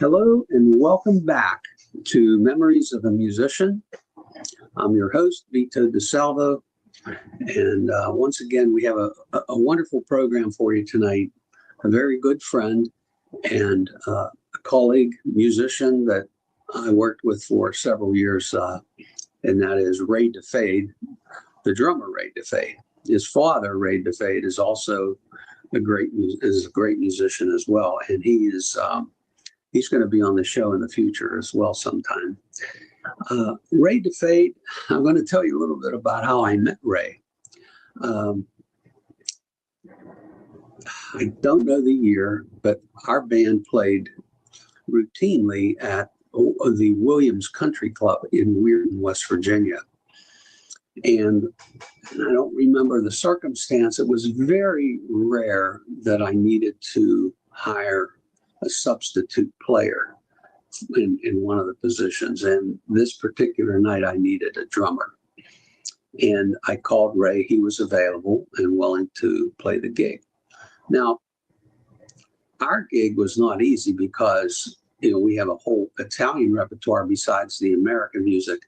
Hello and welcome back to Memories of a Musician. I'm your host, Vito DeSalvo, and once again we have a wonderful program for you tonight. A very good friend and a colleague musician that I worked with for several years, and that is Ray Defade, the drummer Ray Defade. His father, Ray Defade, is also a great musician as well, and he's going to be on the show in the future as well sometime. Ray Defade, I'm going to tell you a little bit about how I met Ray. I don't know the year, but our band played routinely at the Williams Country Club in Weirton, West Virginia. And I don't remember the circumstance. It was very rare that I needed to hire a substitute player in one of the positions. And this particular night, I needed a drummer. And I called Ray. He was available and willing to play the gig. Now, our gig was not easy because, we have a whole Italian repertoire besides the American music,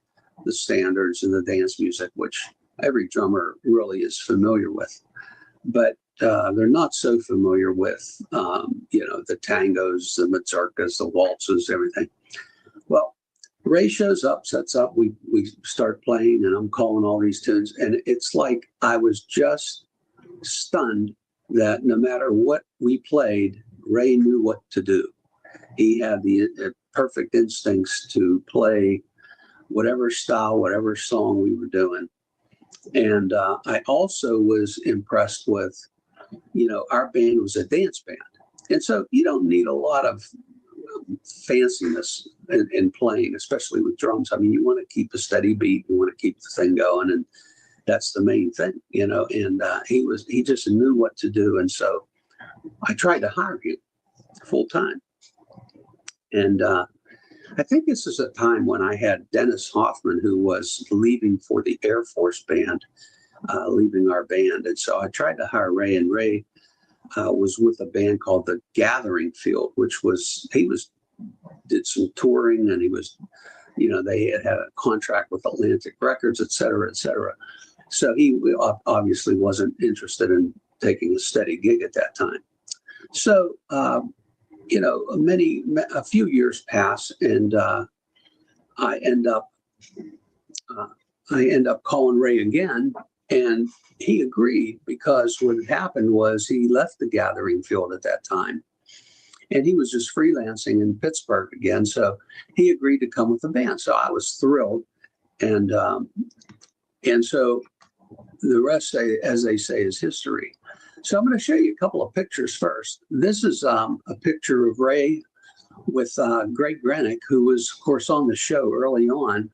the standards and the dance music, which every drummer really is familiar with. But they're not so familiar with, the tangos, the mazurkas, the waltzes, everything. Well, Ray shows up, sets up, we start playing, and I'm calling all these tunes. And it's like I was just stunned that no matter what we played, Ray knew what to do. He had the perfect instincts to play whatever style, whatever song we were doing. And I also was impressed with, our band was a dance band. And so you don't need a lot of fanciness in playing, especially with drums. I mean, you want to keep a steady beat. You want to keep the thing going. And that's the main thing, and he just knew what to do. And so I tried to hire him full time. And I think this is a time when I had Dennis Hoffman, who was leaving for the Air Force Band, leaving our band. And so I tried to hire Ray, and Ray was with a band called the Gathering Field, which did some touring, and he was, they had a contract with Atlantic Records, et cetera, et cetera. So he obviously wasn't interested in taking a steady gig at that time. So, a few years pass, and I end up calling Ray again, and he agreed, because what had happened was he left the Gathering Field at that time, and he was just freelancing in Pittsburgh again. So he agreed to come with the band. So I was thrilled, and so the rest, as they say, is history. So I'm going to show you a couple of pictures first. This is a picture of Ray with Greg Grenick, who was, of course, on the show early on.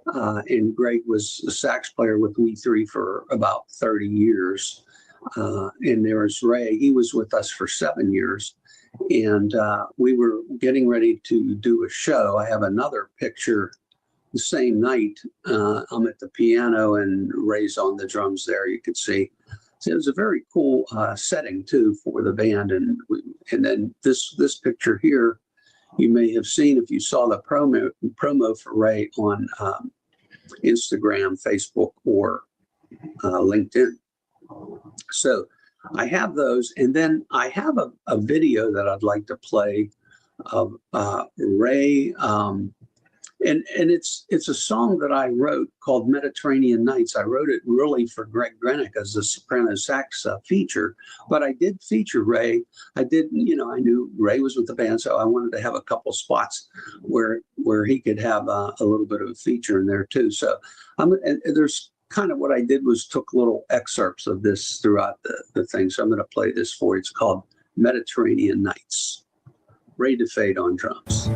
And Greg was a sax player with We Three for about 30 years. And there was Ray. He was with us for 7 years. And we were getting ready to do a show. I have another picture the same night. I'm at the piano and Ray's on the drums there, you could see. So it was a very cool setting, too, for the band. And then this picture here, you may have seen if you saw the promo for Ray on Instagram, Facebook, or LinkedIn. So I have those. And then I have a video that I'd like to play of Ray. And it's a song that I wrote called Mediterranean Nights. I wrote it really for Greg Grenick as a soprano sax feature, but I did feature Ray. I knew Ray was with the band, so I wanted to have a couple spots where he could have a little bit of a feature in there too. So there's kind of what I did was took little excerpts of this throughout the thing. So I'm going to play this for you. It's called Mediterranean Nights. Ray Defade on drums.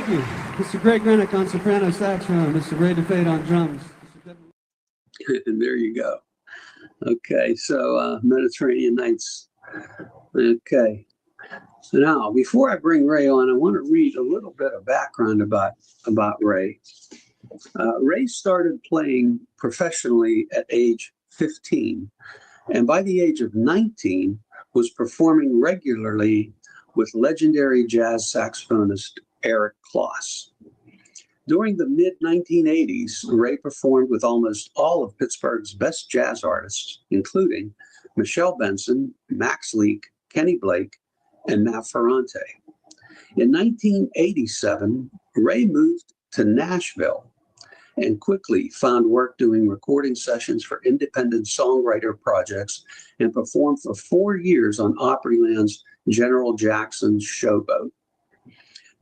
Thank you. Mr. Greg Rennick on soprano saxophone, Mr. Ray Defade on drums. And there you go. Okay, so Mediterranean Nights. Okay. So now, before I bring Ray on, I want to read a little bit of background about Ray. Ray started playing professionally at age 15, and by the age of 19, was performing regularly with legendary jazz saxophonist Eric Kloss. During the mid-1980s, Ray performed with almost all of Pittsburgh's best jazz artists, including Michelle Benson, Max Leake, Kenny Blake, and Matt Ferrante. In 1987, Ray moved to Nashville and quickly found work doing recording sessions for independent songwriter projects and performed for 4 years on Opryland's General Jackson's Showboat.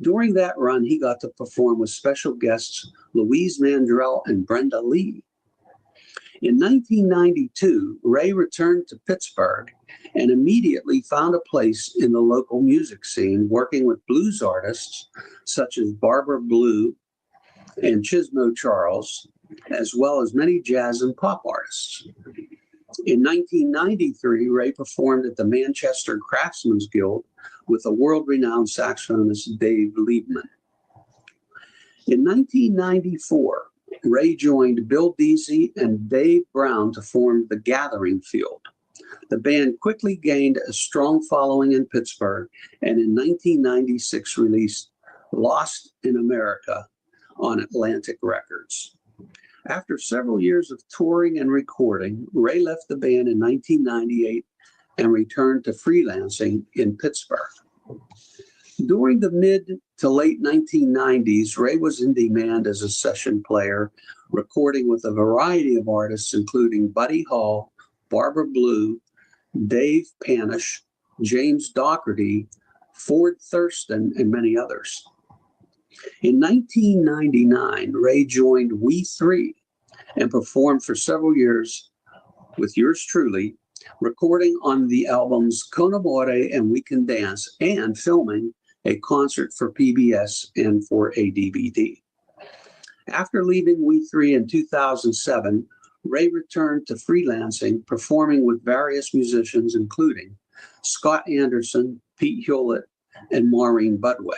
During that run, he got to perform with special guests Louise Mandrell and Brenda Lee. In 1992, Ray returned to Pittsburgh and immediately found a place in the local music scene, working with blues artists such as Barbara Blue and Chismo Charles, as well as many jazz and pop artists. In 1993, Ray performed at the Manchester Craftsmen's Guild with the world-renowned saxophonist Dave Liebman. In 1994, Ray joined Bill Deasy and Dave Brown to form the Gathering Field. The band quickly gained a strong following in Pittsburgh, and in 1996 released Lost in America on Atlantic Records. After several years of touring and recording, Ray left the band in 1998 and returned to freelancing in Pittsburgh. During the mid to late 1990s, Ray was in demand as a session player, recording with a variety of artists, including Buddy Hall, Barbara Blue, Dave Panish, James Dougherty, Ford Thurston, and many others. In 1999, Ray joined We Three and performed for several years with yours truly, recording on the albums Con Amore and We Can Dance, and filming a concert for PBS and for a DVD. After leaving We Three in 2007, Ray returned to freelancing, performing with various musicians, including Scott Anderson, Pete Hewlett, and Maureen Budway.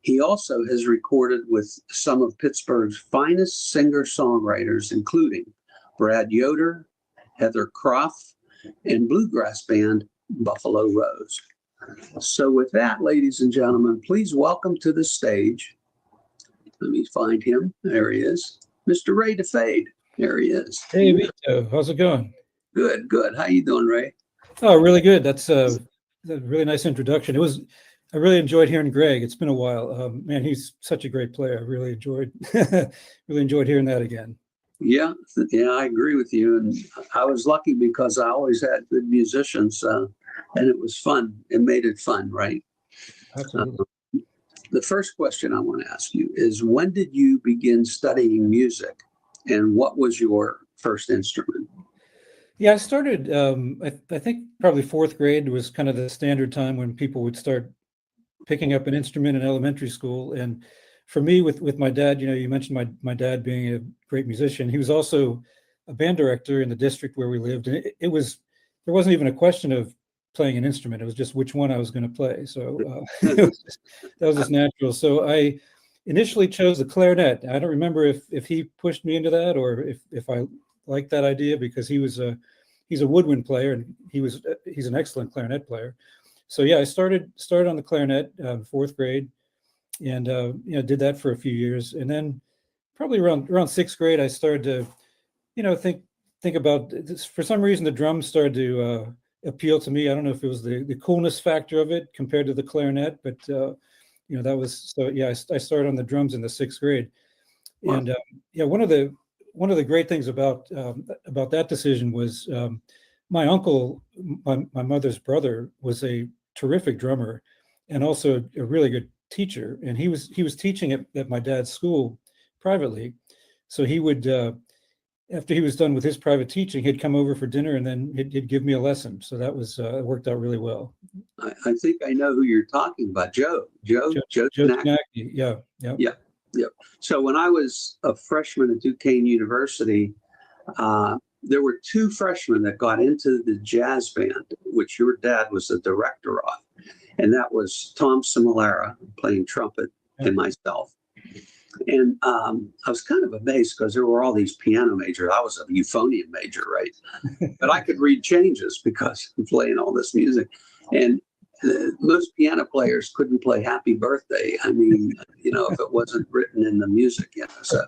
He also has recorded with some of Pittsburgh's finest singer-songwriters, including Brad Yoder, Heather Croft, and bluegrass band Buffalo Rose. So with that, ladies and gentlemen, please welcome to the stage, let me find him, there he is, Mr. Ray Defade. There he is. Hey, Vito, how's it going? Good, good. How you doing, Ray? Oh, really good. That's a really nice introduction. I really enjoyed hearing Greg. It's been a while. Man, he's such a great player. I really enjoyed hearing that again. Yeah, I agree with you. And I was lucky because I always had good musicians, and it was fun. It made it fun, right? Absolutely. The first question I want to ask you is, when did you begin studying music, and what was your first instrument? Yeah, I started, I think probably fourth grade was kind of the standard time when people would start picking up an instrument in elementary school. And for me, with my dad, you mentioned my dad being a great musician. He was also a band director in the district where we lived. And there wasn't even a question of playing an instrument. It was just which one I was going to play. So that was just natural. So I initially chose the clarinet. I don't remember if he pushed me into that or if I liked that idea, because he's a woodwind player and he's an excellent clarinet player. So yeah, I started on the clarinet, fourth grade, and did that for a few years, and then probably around sixth grade, I started to think about this. For some reason, the drums started to appeal to me. I don't know if it was the coolness factor of it compared to the clarinet, but that was so. Yeah, I started on the drums in the sixth grade, wow. And one of the great things about that decision was my uncle, my mother's brother, was a terrific drummer and also a really good teacher. And he was teaching at my dad's school privately. So he would after he was done with his private teaching, he'd come over for dinner and then he'd give me a lesson. So that was it worked out really well. I think I know who you're talking about, Joe Tanaka. Tanaka, yeah. Yeah. So when I was a freshman at Duquesne University, there were two freshmen that got into the jazz band, which your dad was the director of. And that was Tom Similara playing trumpet and myself. And I was kind of amazed because there were all these piano majors. I was a euphonium major, right? But I could read changes because I'm playing all this music. And most piano players couldn't play Happy Birthday. I mean, if it wasn't written in the music, So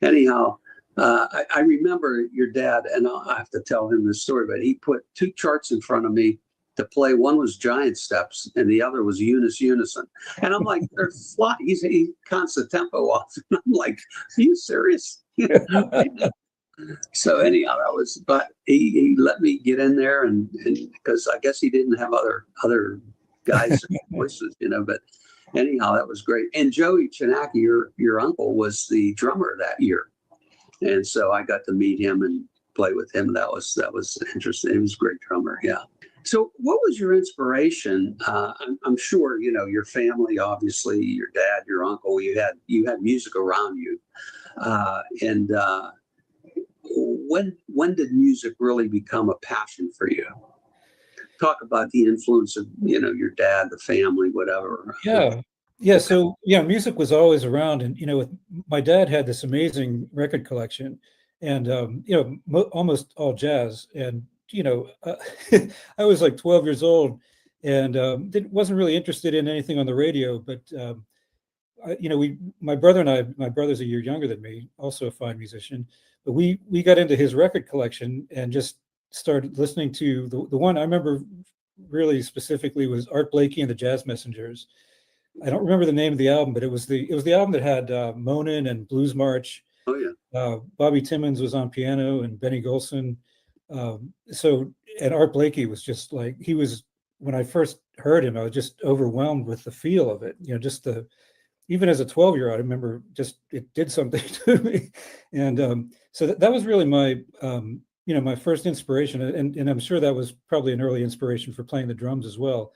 anyhow, I remember your dad, and I have to tell him this story, but he put two charts in front of me to play. One was giant steps and the other was unison. And I'm like, they're fly. He counts the tempo off. And I'm like, are you serious? So anyhow, but he let me get in there and because I guess he didn't have other guys voices, but anyhow, that was great. And Joey Chinaki, your uncle, was the drummer that year. And so I got to meet him and play with him. That was interesting. He was a great drummer. Yeah. So what was your inspiration? I'm sure, your family, obviously, your dad, your uncle, you had music around you. And when did music really become a passion for you? Talk about the influence of, your dad, the family, whatever. Yeah. So, music was always around. And, my dad had this amazing record collection and, almost all jazz. And, I was like 12 years old and wasn't really interested in anything on the radio. But, my brother and I, my brother's a year younger than me, also a fine musician. But we got into his record collection and just started listening to the one I remember really specifically was Art Blakey and the Jazz Messengers. I don't remember the name of the album, but it was the album that had Monin and Blues March. Oh yeah. Bobby Timmons was on piano and Benny Golson. And Art Blakey was just like, when I first heard him, I was just overwhelmed with the feel of it. Even as a 12-year-old, I remember it did something to me. And so that was really my, my first inspiration. And I'm sure that was probably an early inspiration for playing the drums as well.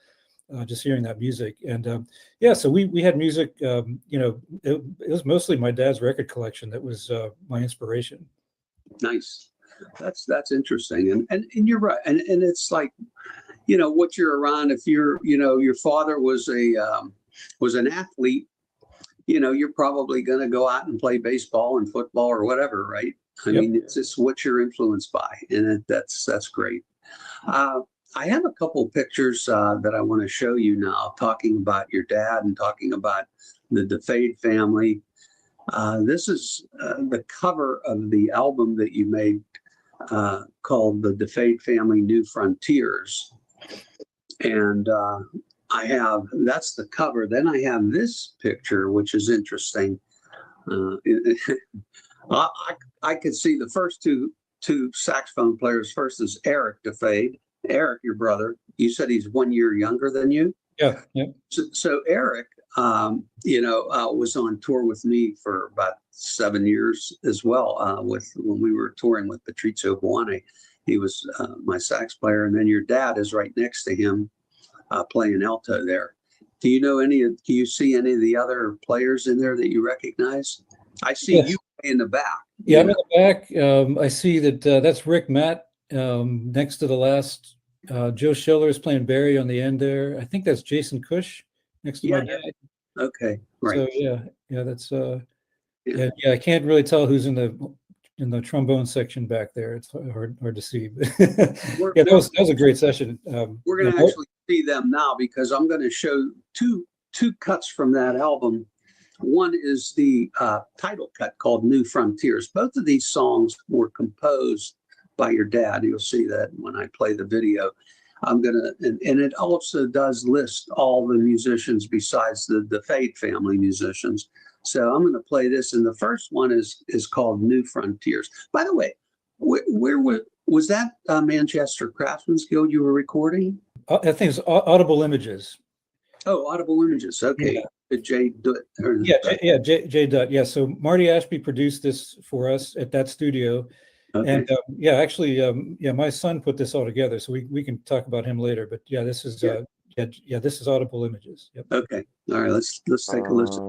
Just hearing that music. And so we had music, it was mostly my dad's record collection that was my inspiration. Nice. That's interesting. And you're right. And it's like, what you're around, if your father was an athlete, you're probably going to go out and play baseball and football or whatever, right? I mean, it's just what you're influenced by. And that's great. I have a couple pictures that I want to show you now, talking about your dad and talking about the Defade family. This is the cover of the album that you made called The Defade Family New Frontiers. And that's the cover. Then I have this picture, which is interesting. I could see the first two saxophone players. First is Eric Defade. Eric, your brother, you said he's 1 year younger than you. Yeah. So Eric, was on tour with me for about 7 years as well. When we were touring with Patrizio Buoni, he was my sax player, and then your dad is right next to him, playing alto there. Do you see any of the other players in there that you recognize? I see you in the back. Yeah, I'm in the back. I see that that's Rick Matt next to the last. Joe Schiller is playing Barry on the end there. I think that's Jason Cush next to my dad. Okay, right. So that's I can't really tell who's in the trombone section back there. It's hard to see. That was a great session. We're going to actually see them now because I'm going to show two cuts from that album. One is the title cut called New Frontiers. Both of these songs were composed by your dad. You'll see that when I play the video. And it also does list all the musicians besides the Defade family musicians. So I'm going to play this, and the first one is called New Frontiers. By the way, where was that Manchester Craftsmen's Guild you were recording? I think it's Audible Images. Oh, Audible Images. Okay. Yeah. Jay Dutt. Jay Dutt. Yeah. So Marty Ashby produced this for us at that studio. Okay. And yeah, actually, yeah, my son put this all together, so we can talk about him later. But yeah, this is yeah, this is Audible Images. Yep. Okay. All right. Let's take a listen.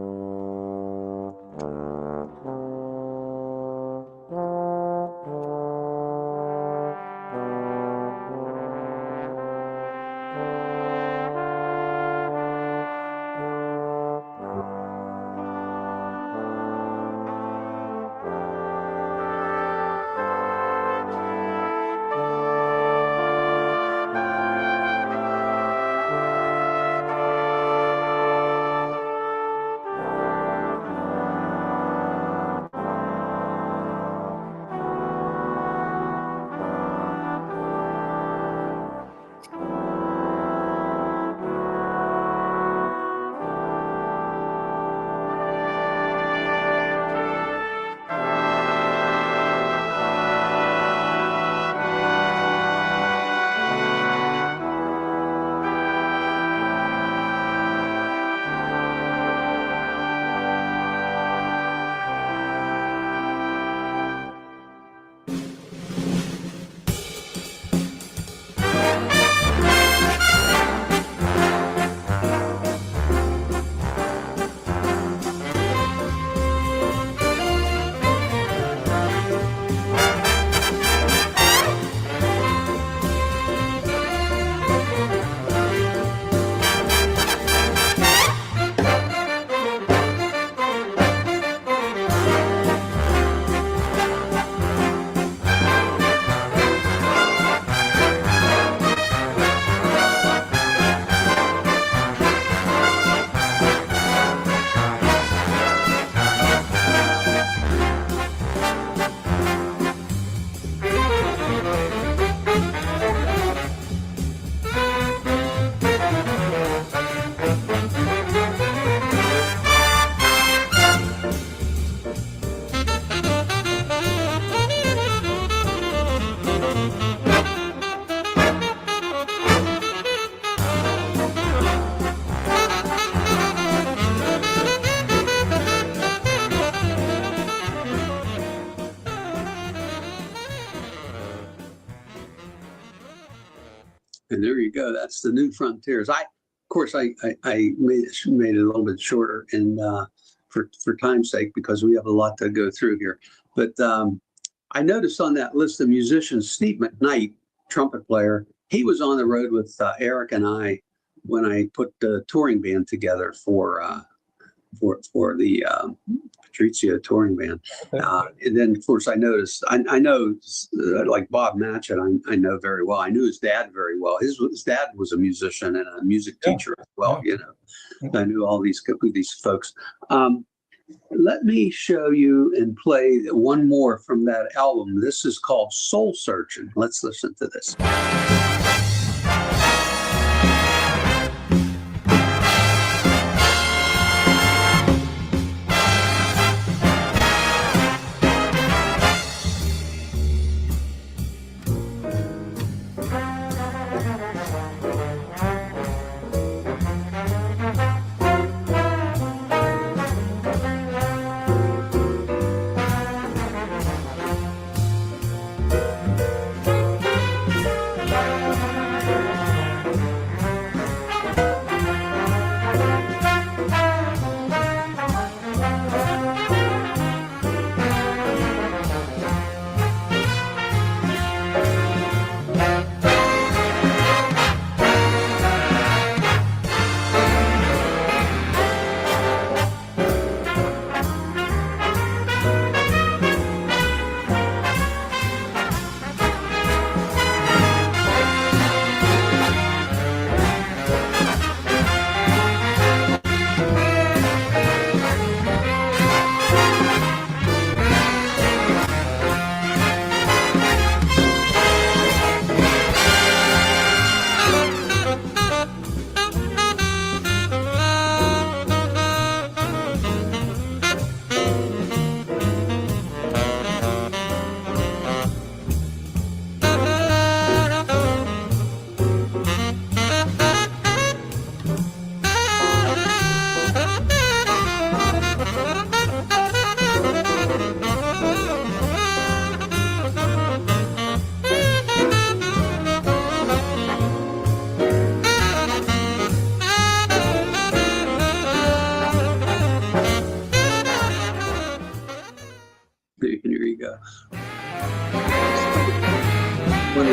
And there you go. That's the New Frontiers. Of course, I made it a little bit shorter, and for time's sake, because we have a lot to go through here. But I noticed on that list of musicians, Steve McKnight, trumpet player, he was on the road with Eric and I when I put the touring band together for the Patrizio touring band. And then, of course, I noticed, I know, like Bob Matchett, I know very well. I knew his dad very well. His dad was a musician and a music teacher as well, you know. I knew all these folks. Let me show you and play one more from that album. This is called Soul Searching. Let's listen to this.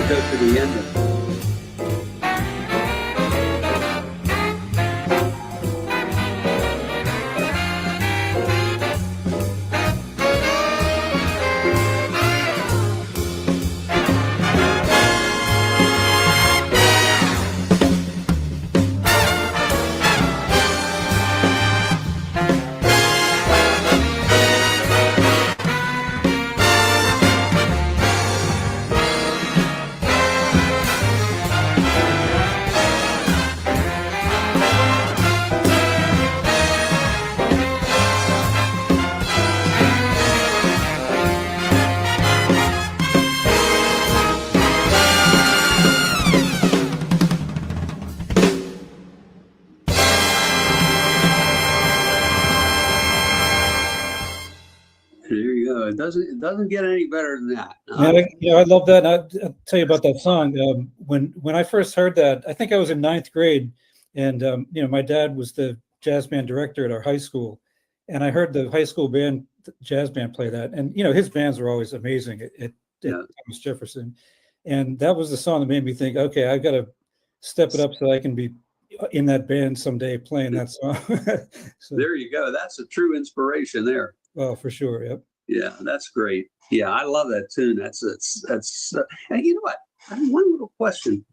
we'll go to the ending. There you go. It doesn't get any better than that. I love that. I'll tell you about that song. When I first heard that, I think I was in ninth grade, and my dad was the jazz band director at our high school, and I heard the high school band jazz band play that, and his bands were always amazing at Thomas Jefferson, and that was the song that made me think, okay, I've got to step it up so I can be in that band someday playing that song. So, there you go. That's a true inspiration there. Oh, for sure. Yep. Yeah, that's great. Yeah, I love that tune. That's and you know what? I have one little question.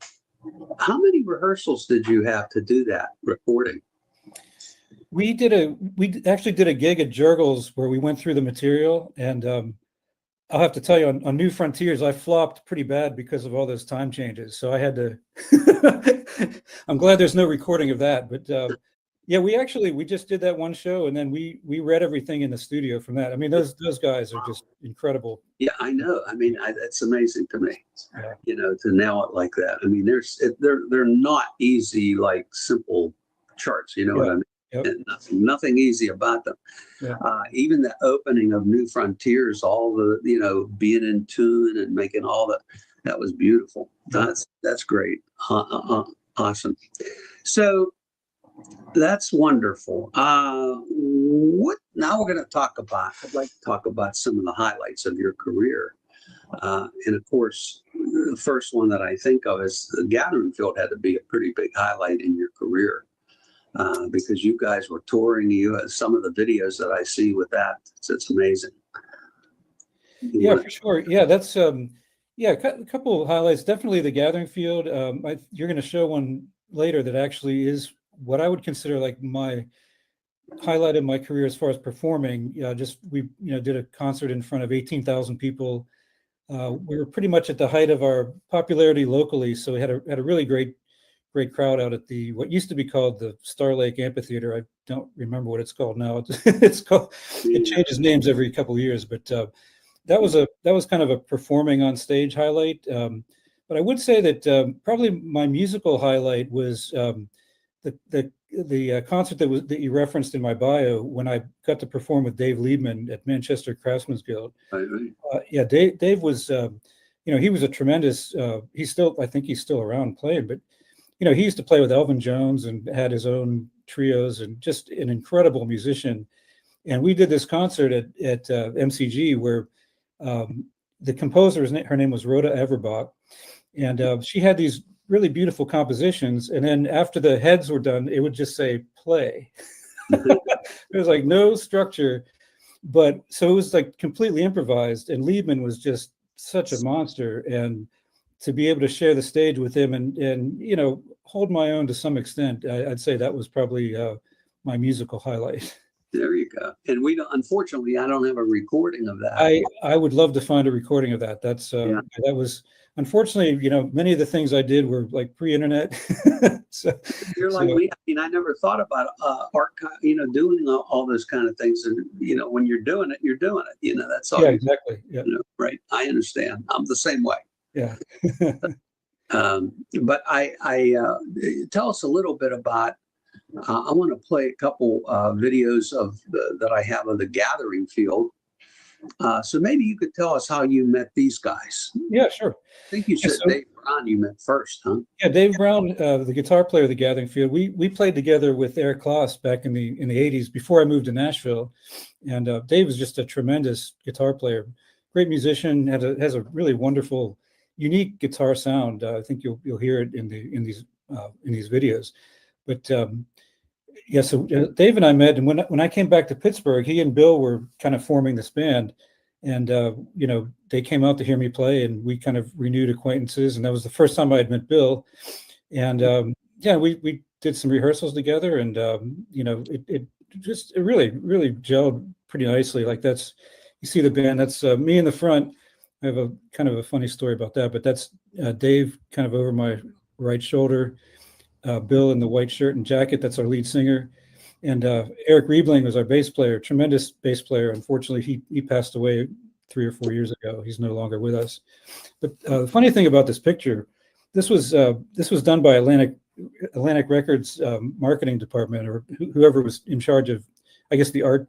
How many rehearsals did you have to do that recording? We actually did a gig at Jurgles where we went through the material, and I'll have to tell you, on New Frontiers, I flopped pretty bad because of all those time changes. So I had to. I'm glad there's no recording of that, but yeah, we just did that one show, and then we read everything in the studio from that. I mean, those guys are just incredible. Yeah, I know. I mean, that's amazing to me. Yeah. To nail it like that. I mean, they're not easy, like simple charts. You know what I mean? Yep. And nothing easy about them. Yeah. Even the opening of New Frontiers, all the being in tune and making all that was beautiful. That's great. Awesome. So that's wonderful. What now we're going to talk about? I'd like to talk about some of the highlights of your career. And of course, the first one that I think of is the Gathering Field had to be a pretty big highlight in your career. Because you guys were touring, some of the videos that I see with that, it's amazing. Yeah, for sure. Yeah, that's a couple of highlights. Definitely the Gathering Field. You're going to show one later that actually is what I would consider like my highlight of my career as far as performing. We did a concert in front of 18,000 people. We were pretty much at the height of our popularity locally, so we had a really great crowd out at what used to be called the Star Lake Amphitheater. I don't remember what it's called now. It changes names every couple of years, but that was kind of a performing on stage highlight. But I would say that probably my musical highlight was the concert that you referenced in my bio when I got to perform with Dave Liebman at Manchester Craftsmen's Guild. Yeah, Dave was he was a tremendous. I think he's still around playing, but he used to play with Elvin Jones and had his own trios and just an incredible musician. And we did this concert at MCG where the composer, her name was Rhoda Everbach, and she had these really beautiful compositions. And then after the heads were done, it would just say play. There was like no structure, but so it was like completely improvised. And Liebman was just such a monster, and to be able to share the stage with him and hold my own to some extent, I'd say that was probably my musical highlight. There you go. And unfortunately, I don't have a recording of that. I would love to find a recording of that. That was, unfortunately, many of the things I did were like pre-internet. You're like me. I mean, I never thought about archive, doing all those kind of things. And, when you're doing it, you're doing it. That's all. Yeah, exactly. Yeah. Right. I understand. I'm the same way. Yeah. But I tell us a little bit about. I want to play a couple videos that I have of the Gathering Field. So maybe you could tell us how you met these guys. Yeah, sure. I think you said Dave Brown you met first, huh? Yeah, Dave Brown, the guitar player of the Gathering Field. We played together with Eric Kloss back in the 80s before I moved to Nashville. And Dave was just a tremendous guitar player, great musician, has a really wonderful unique guitar sound. I think you'll hear it in these videos. But yeah, so Dave and I met, and when I came back to Pittsburgh, he and Bill were kind of forming this band, and you know, they came out to hear me play, and we kind of renewed acquaintances, and that was the first time I had met Bill, and yeah, we did some rehearsals together, and you know, it really gelled pretty nicely. Like, that's, you see the band, that's me in the front. I have a kind of a funny story about that, but that's Dave kind of over my right shoulder, Bill in the white shirt and jacket, that's our lead singer, and Eric Riebling was our bass player, tremendous bass player. Unfortunately, he passed away 3 or 4 years ago. He's no longer with us. But the funny thing about this picture, this was done by Atlantic Records marketing department, or whoever was in charge of, I guess, the art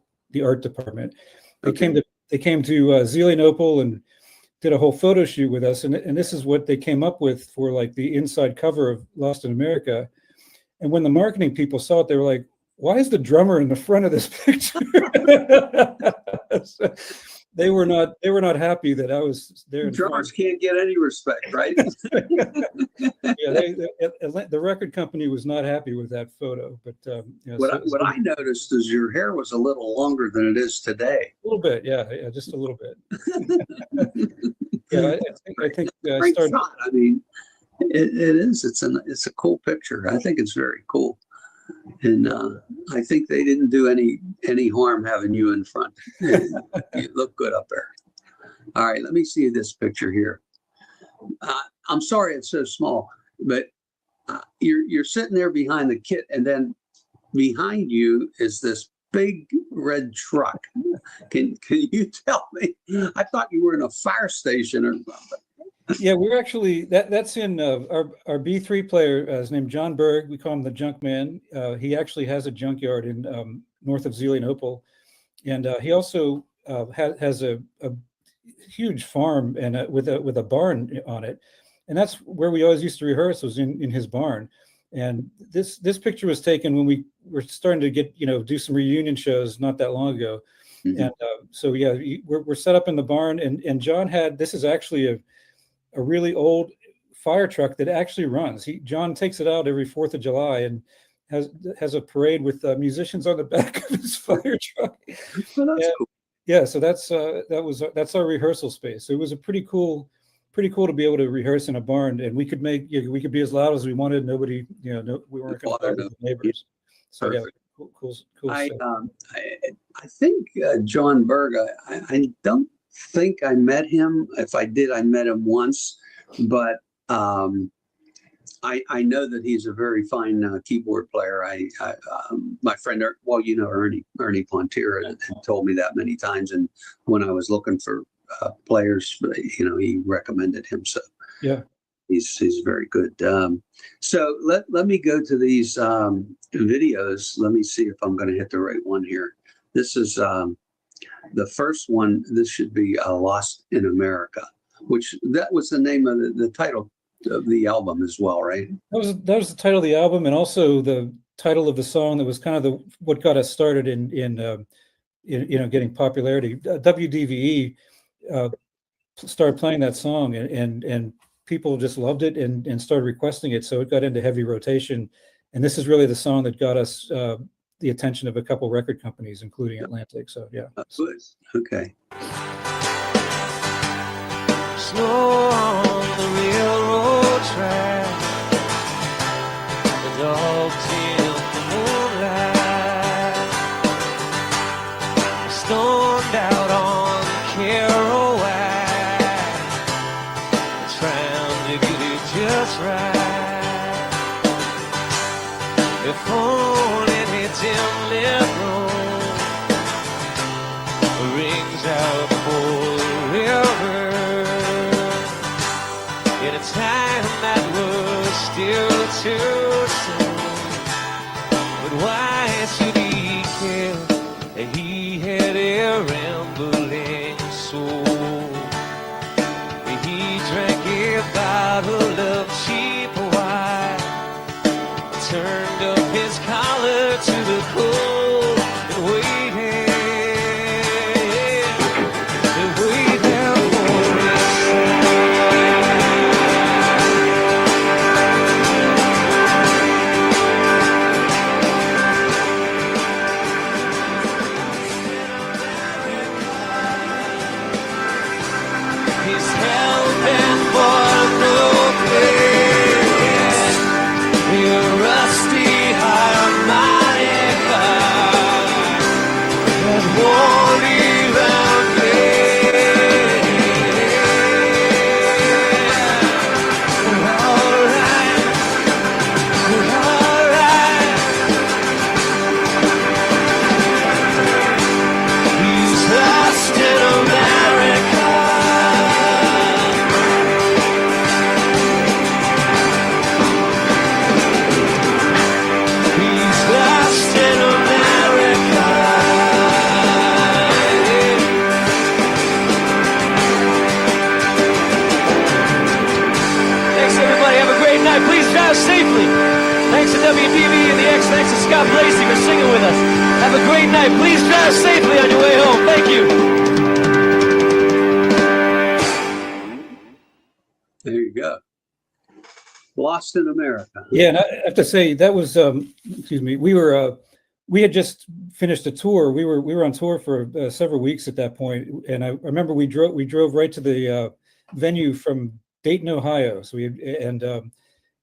department. They came to Zelienople and did a whole photo shoot with us, and this is what they came up with for like the inside cover of Lost in America. And when the marketing people saw it, they were like, "Why is the drummer in the front of this picture?" So they were not happy that I was there. Drummers can't get any respect, right? Yeah, the record company was not happy with that photo. But you know, what I noticed is your hair was a little longer than it is today. A little bit, yeah, just a little bit. Yeah, I think Great shot. I mean, it is. It's a cool picture. I think it's very cool, and I think they didn't do any harm having you in front. You look good up there. All right, let me see this picture here. I'm sorry it's so small, but you're sitting there behind the kit, and then behind you is this big red truck. Can you tell me? I thought you were in a fire station or something. Yeah, we're actually that's in our B3 player is named John Berg. We call him the Junk Man. He actually has a junkyard in north of Zelienople, and he also has a huge farm and with a barn on it, and that's where we always used to rehearse, was in his barn. And this picture was taken when we were starting to get, you know, do some reunion shows not that long ago. Mm-hmm. And so yeah, we're set up in the barn, and John had, this is actually a really old fire truck that actually runs. John takes it out every 4th of July and has a parade with musicians on the back of his fire truck. Well, that's cool. Yeah, so that's our rehearsal space. So it was a pretty cool to be able to rehearse in a barn, and we could be as loud as we wanted. Nobody, you know, we weren't going to bother the neighbors. So perfect. Yeah, cool. I think John Berg. I don't think I met him. If I did, I met him once, but I know that he's a very fine keyboard player. My friend, well, you know, Ernie Pontier had told me that many times, and when I was looking for players, you know, he recommended him. So yeah, he's very good. So let me go to these videos. Let me see if I'm going to hit the right one here. This is the first one. This should be Lost in America, which that was the name of the title of the album as well, right? That was the title of the album, and also the title of the song that was kind of what got us started in you know, getting popularity. WDVE started playing that song, and people just loved it and started requesting it, so it got into heavy rotation. And this is really the song that got us the attention of a couple record companies, including Atlantic. So yeah. Good. Okay. Snow on the railroad track, the dogs in the moonlight, stormed out on Kerouac, trying to get it just right. If only it's in liberal rings out forever. In a time that was still too soon, but why should he care? He had a rambling soul. He drank a bottle of cheap wine, turned up his collar to the cold, and waited for his God bless you for singing with us. Have a great night. Please drive safely on your way home. Thank you. There you go. Lost in America. Yeah, and I have to say that was excuse me. We had just finished a tour. We were on tour for several weeks at that point, and I remember we drove right to the venue from Dayton, Ohio. So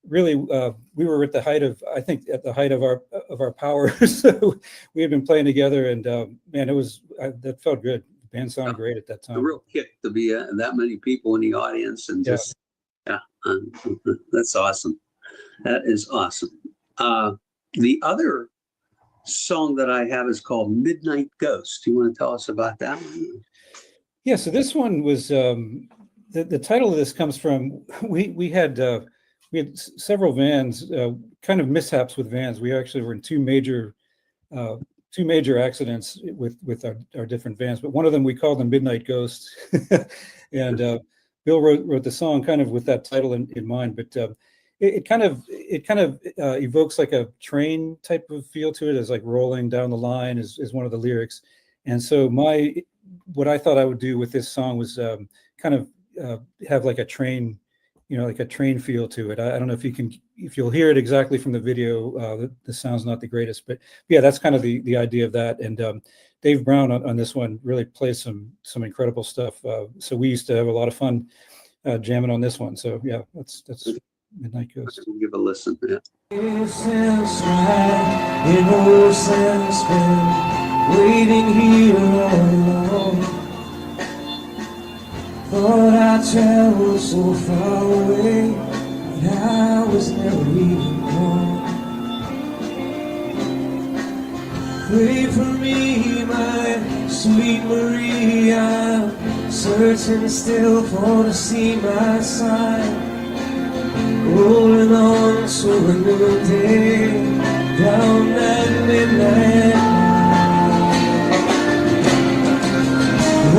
really we were at the height of, I think, at the height of our powers. So we had been playing together, and man, that felt good. The band sounded great at that time. A real kick to be that many people in the audience, and just that's awesome. That is awesome. The other song that I have is called Midnight Ghost. Do you want to tell us about that one? Yeah, so this one was the title of this comes from we had several vans, kind of mishaps with vans. We actually were in two major accidents with our different vans, but one of them we called them Midnight Ghost, and Bill wrote the song kind of with that title in mind, but it kind of evokes like a train type of feel to it, as like rolling down the line is one of the lyrics. And so what I thought I would do with this song was kind of have like a train, like a train feel to it. I don't know if you'll hear it exactly from the video. The sound's not the greatest, but yeah, that's kind of the idea of that. And Dave Brown on this one really plays some incredible stuff. So we used to have a lot of fun jamming on this one. So yeah, that's Midnight Ghost. We'll give a listen to it. Waiting here alone. Thought I traveled so far away, but I was never even born. Pray for me, my sweet Marie. I'm searching still for to see my sign. Rolling on to a new day, down that midnight.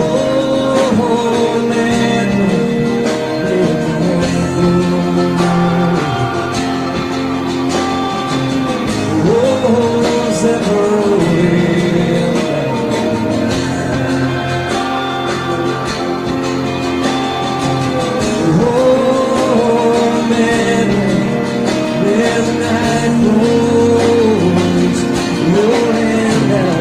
Oh, man, oh, separated. Oh, man, midnight goes rolling down.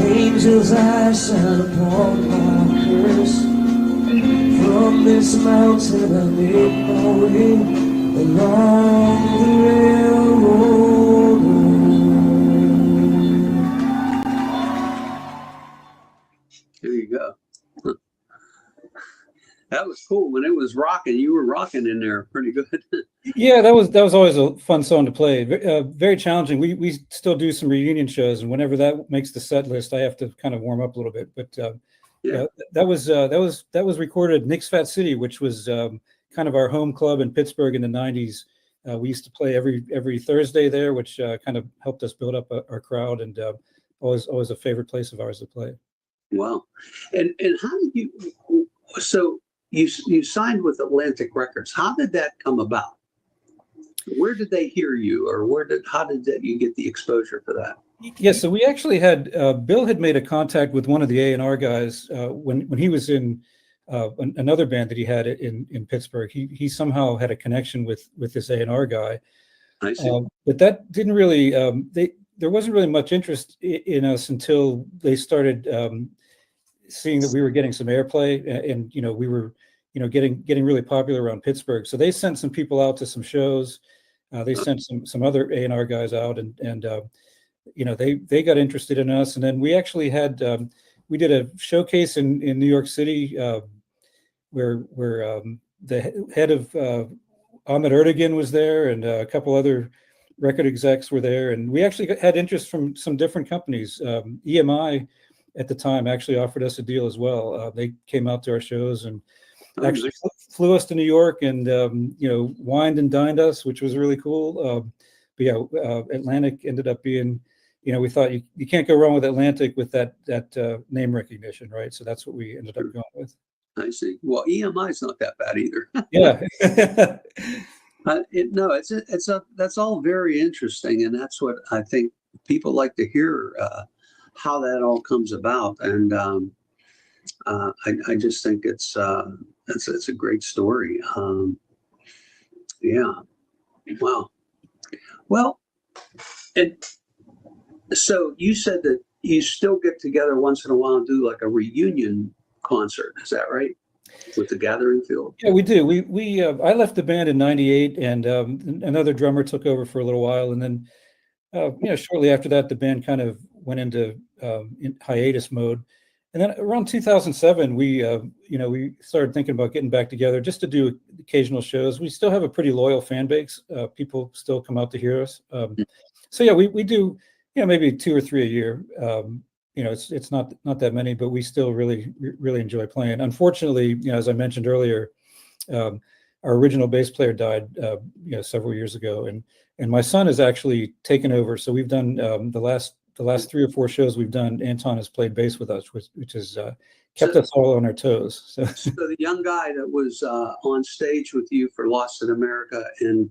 Angels, I shall upon my curse. From this mountain I make my way along the railroad. There you go. That was cool. When it was rocking, you were rocking in there pretty good. Yeah, that was always a fun song to play. Very challenging. We still do some reunion shows, and whenever that makes the set list, I have to kind of warm up a little bit. But yeah, that was recorded at Nick's Fat City, which was kind of our home club in Pittsburgh in the '90s. We used to play every Thursday there, which kind of helped us build up our crowd, and always a favorite place of ours to play. Wow. And how did you? So you signed with Atlantic Records. How did that come about? Where did they hear you, or how did you get the exposure for that? Yeah, so we actually had Bill had made a contact with one of the A&R guys when he was in another band that he had in Pittsburgh. He somehow had a connection with this A&R guy. I see. But that didn't really there wasn't really much interest in us until they started seeing that we were getting some airplay, and we were getting really popular around Pittsburgh. So they sent some people out to some shows. They sent some other A&R guys out, and they got interested in us. And then we actually had we did a showcase in New York City where the head of Ahmet Erdogan was there, and a couple other record execs were there, and we actually had interest from some different companies. EMI at the time actually offered us a deal as well. They came out to our shows and actually flew us to New York, and wined and dined us, which was really cool. But yeah, Atlantic ended up being, we thought you can't go wrong with Atlantic with that name recognition, right? So that's what we ended up going with. I see. Well, EMI is not that bad either. Yeah. That's all very interesting, and that's what I think people like to hear, how that all comes about. And I just think it's a great story. Yeah. Wow. Well, and so you said that you still get together once in a while and do like a reunion concert. Is that right? With the Gathering Field? Yeah, we do. I left the band in '98, and another drummer took over for a little while, and then shortly after that, the band kind of went into hiatus mode. And then around 2007, we started thinking about getting back together just to do occasional shows. We still have a pretty loyal fan base. People still come out to hear us. So yeah, we do maybe 2 or 3 a year. It's not that many, but we still really enjoy playing. Unfortunately, as I mentioned earlier, our original bass player died several years ago, and my son has actually taken over. So we've done the last 3 or 4 shows we've done. Anton has played bass with us, which has kept us all on our toes. So the young guy that was on stage with you for Lost in America and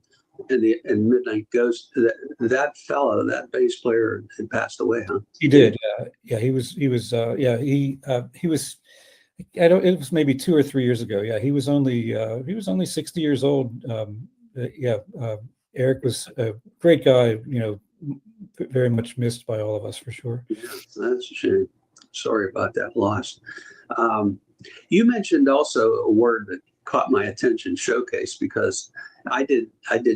Midnight Ghost, that fellow, that bass player, had passed away, huh? He did. Yeah, he was. He was. It was maybe 2 or 3 years ago. Yeah, he was only 60 years old. Eric was a great guy. Very much missed by all of us, for sure. Yeah, that's a shame. Sorry about that loss. You mentioned also a word that caught my attention, showcase, because I did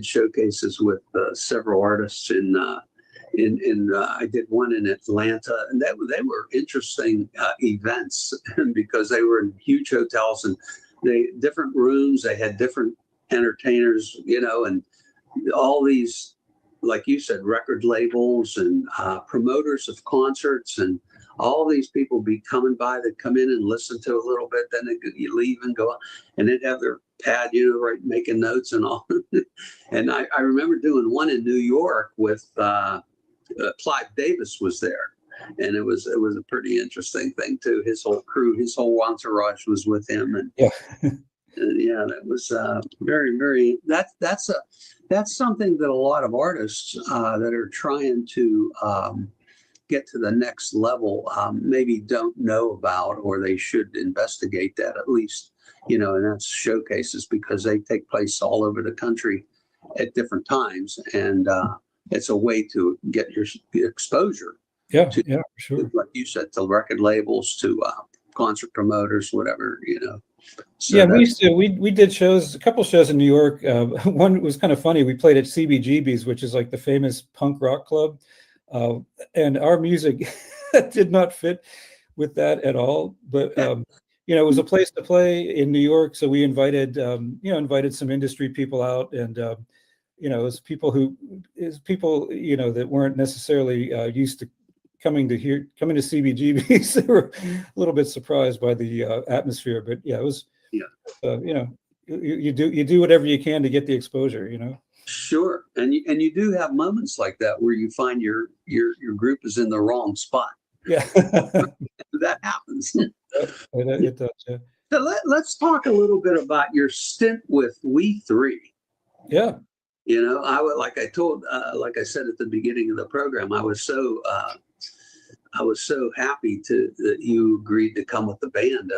showcases with several artists in I did one in Atlanta, and they were interesting events because they were in huge hotels and different rooms. They had different entertainers, and all these, like you said, record labels and promoters of concerts, and all these people be coming by that come in and listen to a little bit, then you leave and go on, and they'd have their pad, right, making notes and all. And I remember doing one in New York with Clive Davis was there, and it was a pretty interesting thing too. His whole crew, his whole entourage was with him, and yeah. Yeah, that was very, very. That's something that a lot of artists that are trying to get to the next level maybe don't know about, or they should investigate that at least. And that's showcases, because they take place all over the country at different times, and it's a way to get your exposure. Yeah, for sure. Like you said, to record labels, to concert promoters, whatever. So yeah, we did shows, a couple shows in New York. One was kind of funny. We played at CBGB's, which is like the famous punk rock club, and our music did not fit with that at all. But it was a place to play in New York, so we invited some industry people out, and it was people that weren't necessarily used to coming to CBGB's. They were a little bit surprised by the atmosphere, but yeah, it was. Yeah. You do whatever you can to get the exposure. Sure, and you do have moments like that where you find your group is in the wrong spot. Yeah, that happens. It does. Yeah. So let's talk a little bit about your stint with We Three. Yeah. Like I said at the beginning of the program, I was so happy that you agreed to come with the band,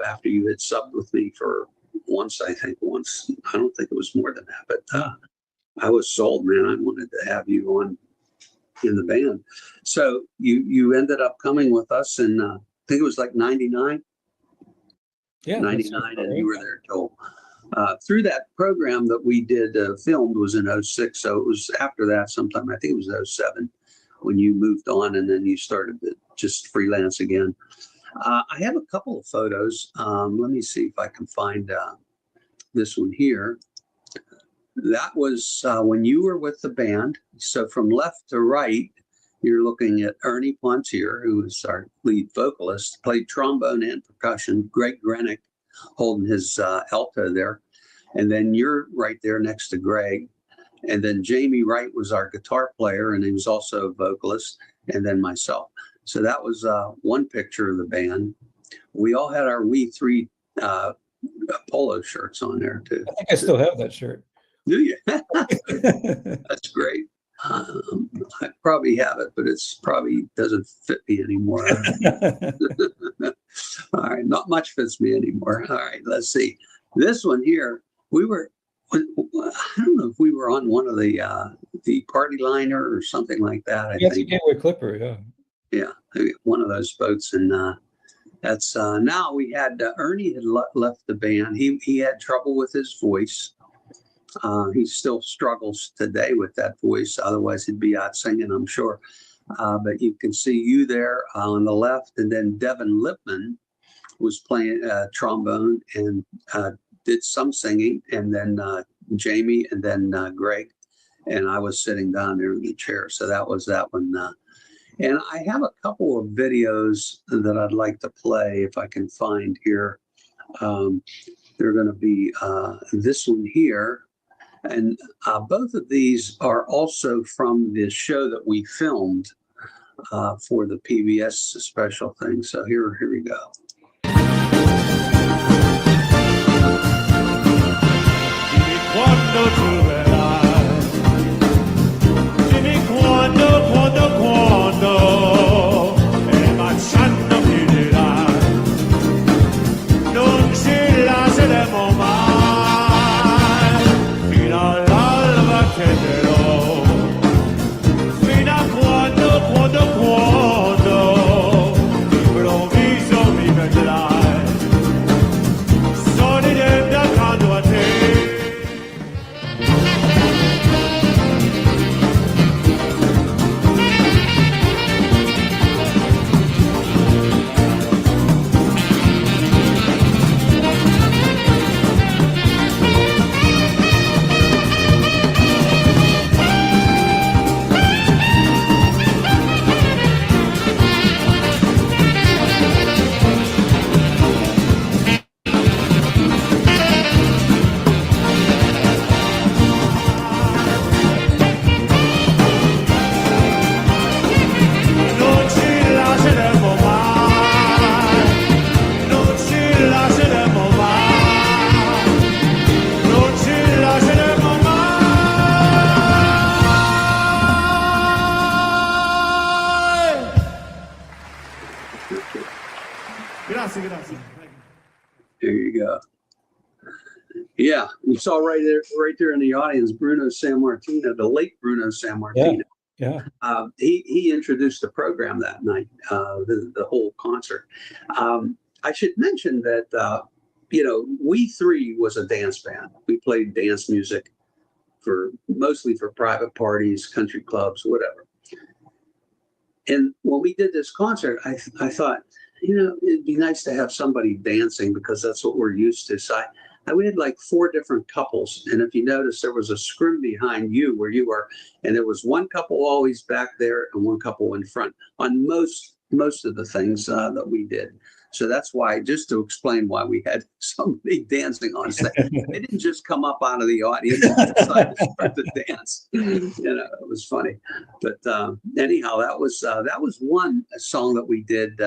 after you had subbed with me for once. I don't think it was more than that, but I was sold, man. I wanted to have you on in the band. So you ended up coming with us in, I think it was like 99. Yeah, 99, and you were there till through that program that we did filmed was in 06. So it was after that sometime, I think it was 07 when you moved on, and then you started to just freelance again. I have a couple of photos. Let me see if I can find this one here. That was when you were with the band. So from left to right, you're looking at Ernie Pontier, who was our lead vocalist, played trombone and percussion. Greg Grenick holding his alto there. And then you're right there next to Greg. And then Jamie Wright was our guitar player, and he was also a vocalist, and then myself. So that was one picture of the band. We all had our We Three polo shirts on there, too. I think I still have that shirt. Do you? That's great. I probably have it, but it's probably doesn't fit me anymore. All right, not much fits me anymore. All right, let's see. This one here, we were, I don't know if we were on one of the Party Liner or something like that. I Yeah, it's a think. Gateway Clipper, yeah. Yeah, one of those boats, and that's now we had Ernie had left the band. He had trouble with his voice. He still struggles today with that voice. Otherwise, he'd be out singing, I'm sure. But you can see you there on the left, and then Devin Lipman was playing trombone and did some singing, and then Jamie, and then Greg, and I was sitting down there in the chair. So that was that one. And I have a couple of videos that I'd like to play if I can find here. They're going to be this one here. And both of these are also from the show that we filmed for the PBS special thing. So here we go. There you go. Yeah, you saw right there in the audience, Bruno Sammartino, the late Bruno Sammartino. Yeah. He introduced the program that night, the whole concert. I should mention that We Three was a dance band. We played dance music mostly for private parties, country clubs, whatever. And when we did this concert, I thought, it'd be nice to have somebody dancing because that's what we're used to. So we had like 4 different couples. And if you notice, there was a scrim behind you where you were, and there was one couple always back there and one couple in front on most of the things that we did. So that's why, just to explain why we had somebody dancing on stage. They didn't just come up out of the audience and decide to start to dance. It was funny. But anyhow, that was one song that we did.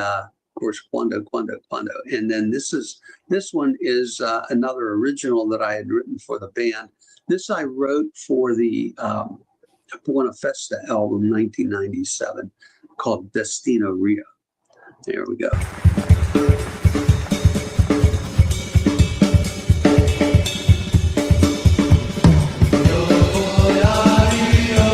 Of course, Cuando. And then this one is another original that I had written for the band. This I wrote for the Buena Festa album, 1997, called Destino Rio. There we go. Yo voy a Rio,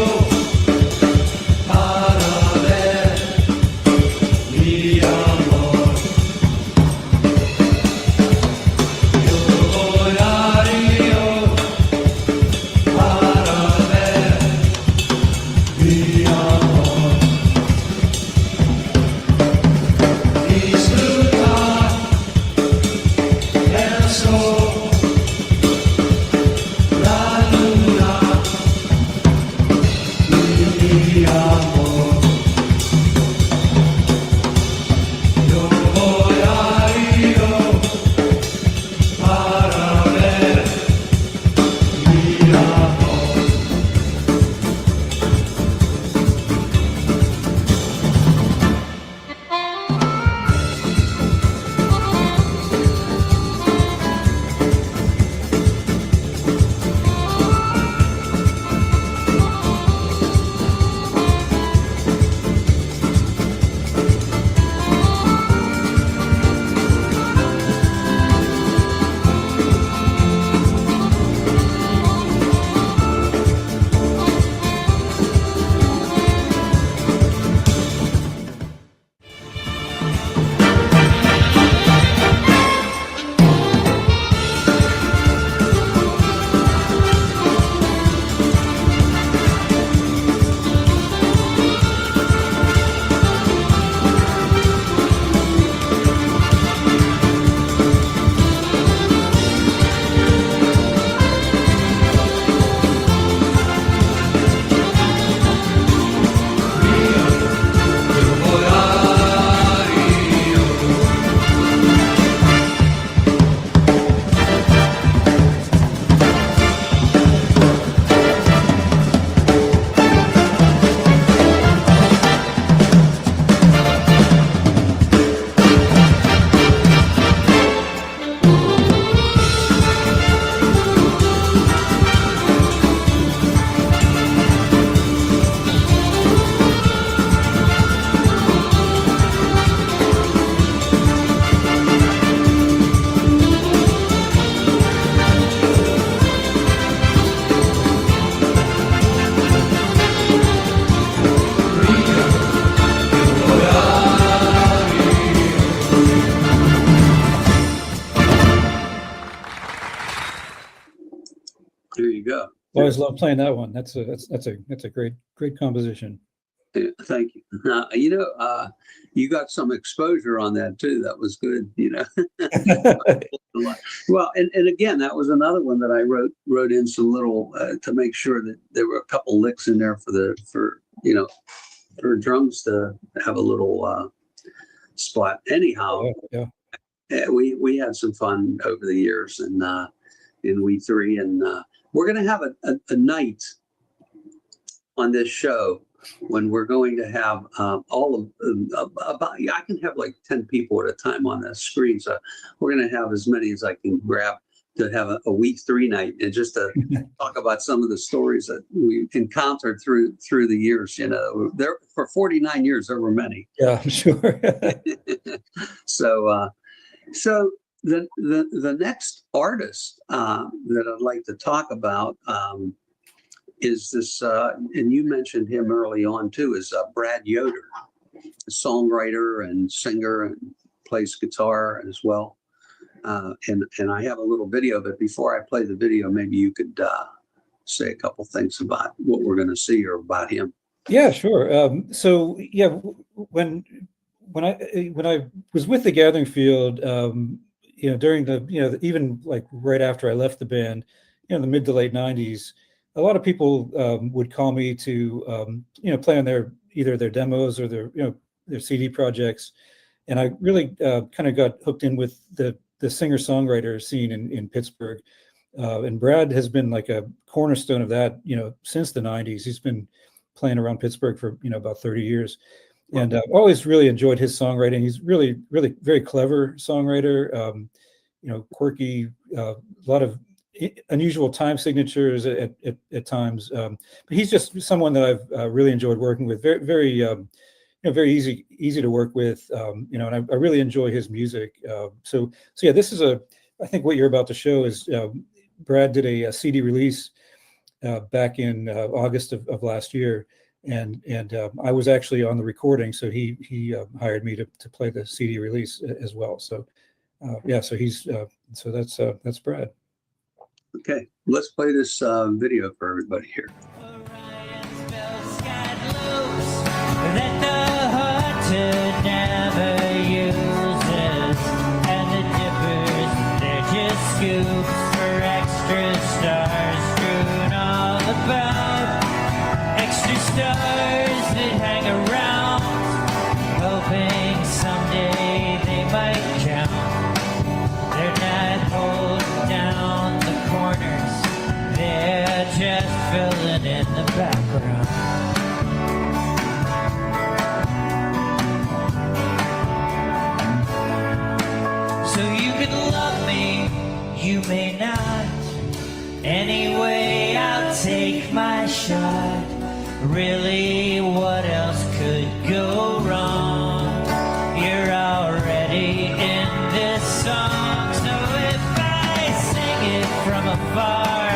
Always love playing that one. That's a great composition. Yeah, thank you. You got some exposure on that too. That was good. Well, and again, that was another one that I wrote in some little to make sure that there were a couple licks in there for drums to have a little spot. Anyhow, we had some fun over the years, and in we three, and we're gonna have a night on this show when we're going to have all of I can have like 10 people at a time on that screen. So we're going to have as many as I can grab to have a week 3 night, and just to talk about some of the stories that we encountered through the years. There for 49 years, there were many. Yeah, I'm sure. So the next artist that I'd like to talk about is this, and you mentioned him early on too, is Brad Yoder, a songwriter and singer, and plays guitar as well. And I have a little video, but before I play the video, maybe you could say a couple things about what we're going to see or about him. Yeah, sure. So yeah, when I was with the Gathering Field, during the even like right after I left the band, the mid to late '90s. A lot of people would call me to, play on either their demos or their CD projects, and I really kind of got hooked in with the singer-songwriter scene in Pittsburgh, and Brad has been like a cornerstone of that, since the '90s. He's been playing around Pittsburgh for about 30 years, and I've always really enjoyed his songwriting. He's really, really very clever songwriter, quirky, a lot of unusual time signatures at times, but he's just someone that I've really enjoyed working with. Very, very, very easy to work with. And I really enjoy his music. So yeah, this is I think what you're about to show is Brad did a CD release back in August of last year, and I was actually on the recording, so he hired me to play the CD release as well. So yeah, so that's Brad. Okay, let's play this video for everybody here. Scoops for extra stars strewn all about, extra stars that hang around, hoping someday they might count. They're not holding down the corners, they're just filling in the background. So you can love me, you may not. Anyway, I'll take my shot. Really, what else could go wrong? You're already in this song, so if I sing it from afar,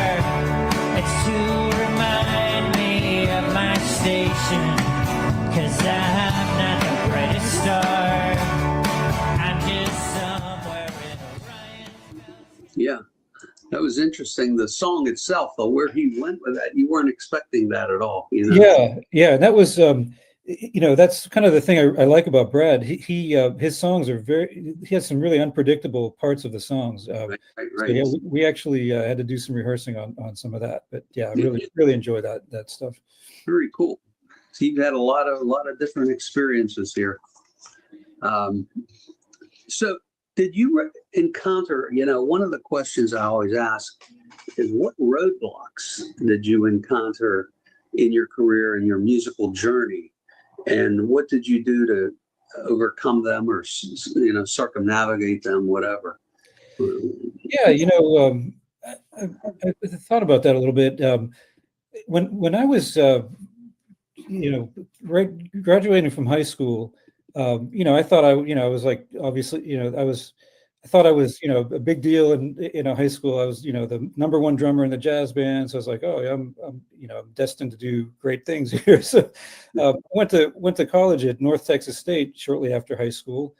it's to remind me of my station, 'cause I'm not the brightest star. I'm just somewhere in Orion. Yeah, that was interesting. The song itself, though, where he went with that, you weren't expecting that at all. Yeah, that was that's kind of the thing I like about Brad. He his songs are he has some really unpredictable parts of the songs. Right. So yeah, we actually had to do some rehearsing on some of that, but yeah, I really enjoy that stuff. Very cool. So you've had a lot of different experiences here. So did you encounter, one of the questions I always ask is, what roadblocks did you encounter in your career and your musical journey, and what did you do to overcome them, or circumnavigate them, whatever? Yeah, I thought about that a little bit. When I was graduating from high school, I thought I was like, obviously, I thought I was, a big deal in high school. I was, the #1 drummer in the jazz band. So I was like, oh, yeah, I'm destined to do great things here. So went to college at North Texas State shortly after high school.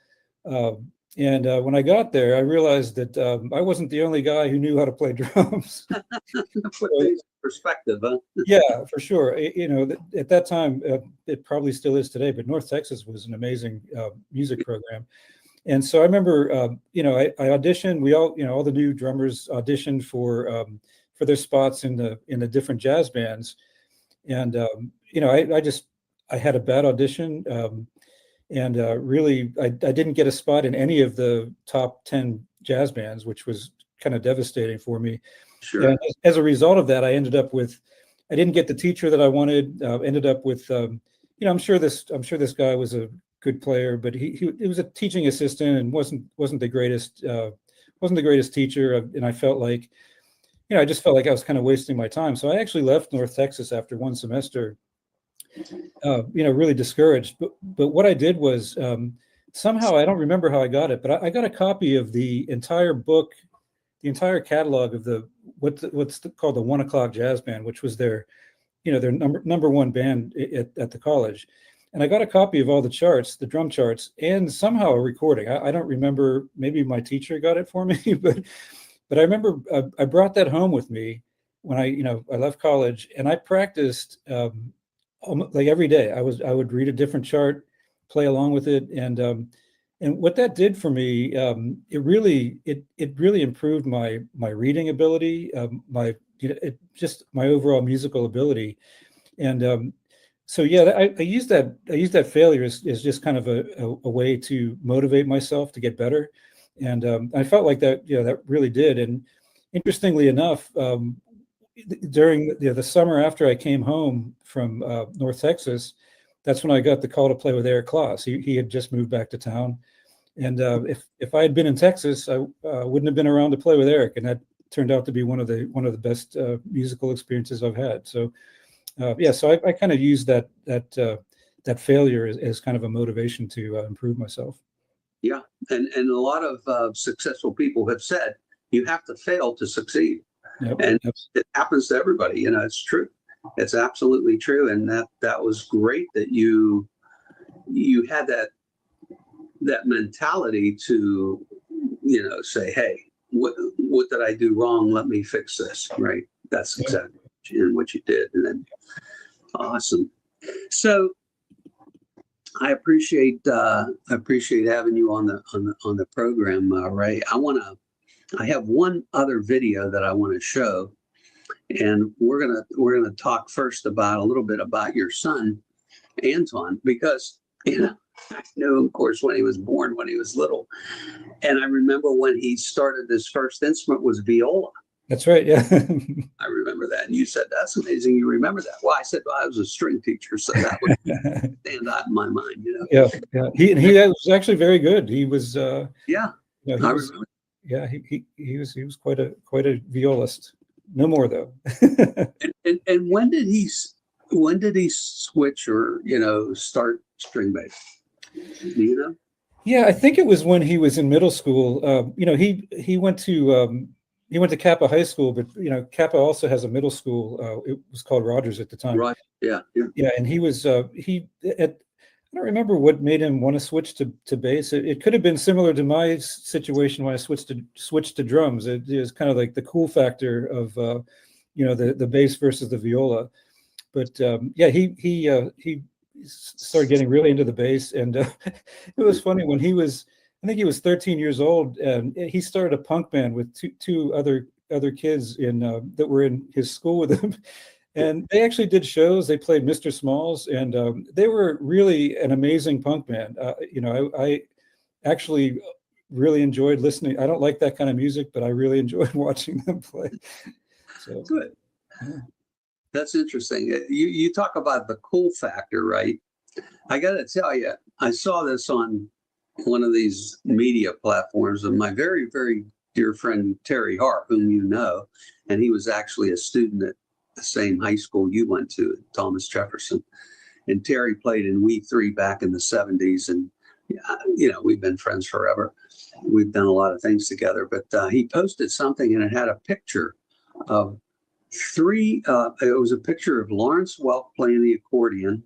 And when I got there, I realized that I wasn't the only guy who knew how to play drums. Put things in perspective, huh? Yeah, for sure. You know, at that time, it probably still is today, but North Texas was an amazing music program. And so I remember, you know, I auditioned. We all, you know, all the new drummers auditioned for their spots in the different jazz bands. And you know, I had a bad audition. And really, I didn't get a spot in any of the top 10 jazz bands, which was kind of devastating for me. Sure. And as a result of that, I didn't get the teacher that I wanted. Ended up with, you know, I'm sure this guy was a good player, but he was a teaching assistant and wasn't the greatest teacher. And I felt like, you know, I just felt like I was kind of wasting my time. So I actually left North Texas after one semester. You know, really discouraged. But what I did was somehow, I don't remember how I got it, but I got a copy of the entire book, the entire catalog of what's called the 1 O'Clock Jazz Band, which was their, you know, their number one band at the college. And I got a copy of all the charts, the drum charts, and somehow a recording. I don't remember. Maybe my teacher got it for me, but I remember I brought that home with me when I left college, and I practiced. Like every day, I would read a different chart, play along with it, and what that did for me, it really improved my reading ability, just my overall musical ability, and so yeah, I use that failure as just kind of a way to motivate myself to get better, and I felt like that, you know, that really did. And interestingly enough, during the summer after I came home from North Texas, that's when I got the call to play with Eric Klaas. He had just moved back to town, and if I had been in Texas, I wouldn't have been around to play with Eric, and that turned out to be one of the best musical experiences I've had. So yeah, so I kind of used that failure as kind of a motivation to improve myself. Yeah, and a lot of successful people have said you have to fail to succeed. Yep. And it happens to everybody, you know. It's true. It's absolutely true. And that was great that you had that mentality to, you know, say, hey, what did I do wrong? Let me fix this. Right. That's exactly what you did. And then awesome. So I appreciate having you on the program, Ray. I have one other video that I want to show, and we're gonna talk first about a little bit about your son, Anton, because, you know, I knew, of course, when he was born, when he was little, and I remember when he started, his first instrument was viola. That's right. Yeah. I remember that, and you said that's amazing. You remember that? Well, I said, well, I was a string teacher, so that would stand out in my mind, you know. Yeah. He was actually very good. He was. Yeah. You know, I remember. Yeah, he was quite a violist. No more though. and when did he switch, or, you know, start string bass? Do you know? Yeah, I think it was when he was in middle school. You know, he went to Kappa High School, but, you know, Kappa also has a middle school. It was called Rogers at the time. Right. Yeah. And he was I don't remember what made him want to switch to bass. It could have been similar to my situation when I switched to drums. It was kind of like the cool factor of you know, the bass versus the viola. But yeah, he started getting really into the bass, and it was funny when I think he was 13 years old, and he started a punk band with two other kids that were in his school with him. And they actually did shows. They played Mr. Smalls, and they were really an amazing punk band. You know, I actually really enjoyed listening. I don't like that kind of music, but I really enjoyed watching them play. So Good. Yeah. That's interesting. You talk about the cool factor, right? I got to tell you, I saw this on one of these media platforms, and my very, very dear friend Terry Harp, whom you know, and he was actually a student at the same high school you went to, Thomas Jefferson. And Terry played in We Three back in the 70s. And, you know, we've been friends forever. We've done a lot of things together. But he posted something, and it had a picture of it was a picture of Lawrence Welk playing the accordion,